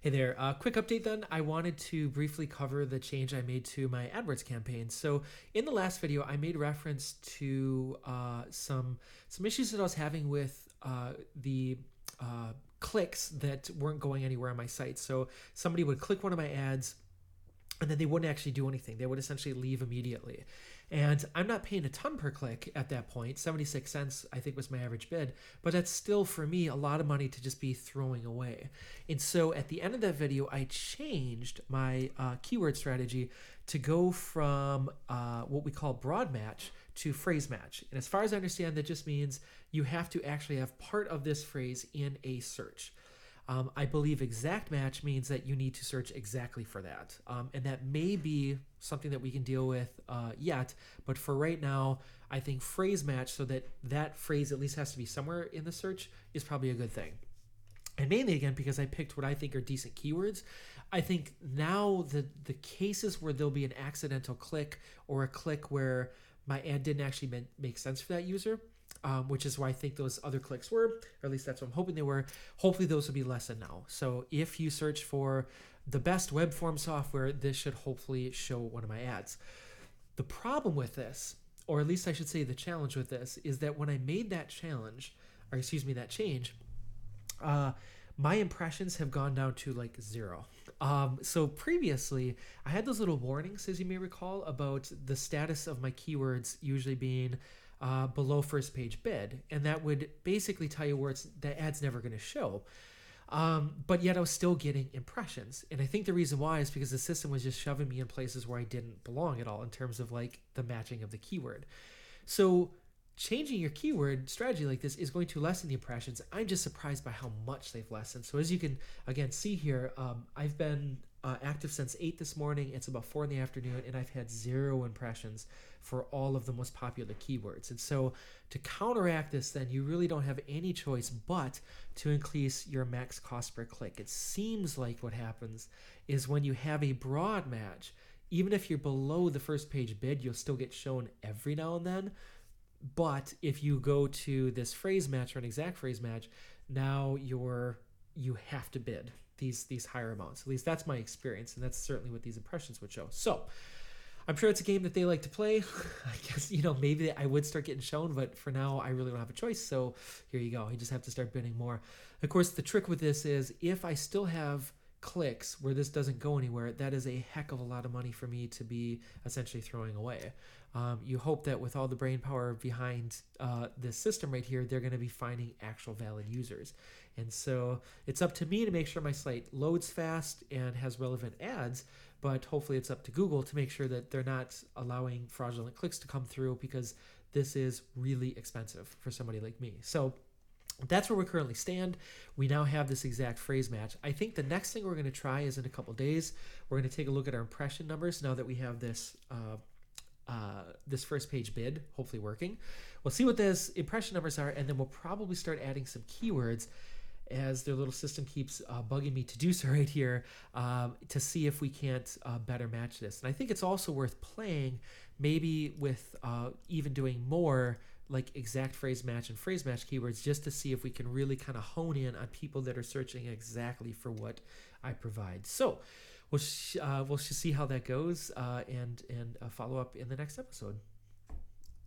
Hey there, quick update then. I wanted to briefly cover the change I made to my AdWords campaign. So in the last video, I made reference to some issues that I was having with the clicks that weren't going anywhere on my site. So somebody would click one of my ads and then they wouldn't actually do anything. They would essentially leave immediately. And I'm not paying a ton per click at that point. 76 cents, I think, was my average bid. But that's still, for me, a lot of money to just be throwing away. And so at the end of that video, I changed my keyword strategy to go from what we call broad match to phrase match. And as far as I understand, that just means you have to actually have part of this phrase in a search. I believe exact match means that you need to search exactly for that. And that may be something that we can deal with yet, but for right now, I think phrase match, so that that phrase at least has to be somewhere in the search, is probably a good thing. And mainly, again, because I picked what I think are decent keywords, I think now the cases where there'll be an accidental click or a click where my ad didn't actually make sense for that user, which is why I think those other clicks were, or at least that's what I'm hoping they were. Hopefully those will be lessened now. So if you search for the best web form software, this should hopefully show one of my ads. The problem with this, or at least I should say the challenge with this, is that when I made that change, my impressions have gone down to like 0. So previously, I had those little warnings, as you may recall, about the status of my keywords usually being below first page bid, and that would basically tell you where the ad's never going to show. But yet I was still getting impressions, and I think the reason why is because the system was just shoving me in places where I didn't belong at all in terms of like the matching of the keyword. So changing your keyword strategy like this is going to lessen the impressions. I'm just surprised by how much they've lessened. So as you can again see here, I've been active since 8 this morning. It's about 4 in the afternoon, and I've had 0 impressions for all of the most popular keywords. And so to counteract this, then you really don't have any choice but to increase your max cost per click. It seems like what happens is when you have a broad match, even if you're below the first page bid, you'll still get shown every now and then. But if you go to this phrase match or an exact phrase match, now you have to bid these higher amounts. At least that's my experience, and that's certainly what these impressions would show. So I'm sure it's a game that they like to play. I guess, maybe I would start getting shown, but for now, I really don't have a choice. So here you go. You just have to start bidding more. Of course, the trick with this is if I still have clicks where this doesn't go anywhere, that is a heck of a lot of money for me to be essentially throwing away. You hope that with all the brain power behind this system right here, they're going to be finding actual valid users. And so it's up to me to make sure my site loads fast and has relevant ads, but hopefully it's up to Google to make sure that they're not allowing fraudulent clicks to come through, because this is really expensive for somebody like me. So that's where we currently stand. We now have this exact phrase match. I think the next thing we're going to try is in a couple days, we're going to take a look at our impression numbers now that we have this this first page bid hopefully working. We'll see what those impression numbers are, and then we'll probably start adding some keywords as their little system keeps bugging me to do so right here, to see if we can't better match this. And I think it's also worth playing maybe with even doing more like exact phrase match and phrase match keywords, just to see if we can really kind of hone in on people that are searching exactly for what I provide. So we'll see how that goes, and follow up in the next episode.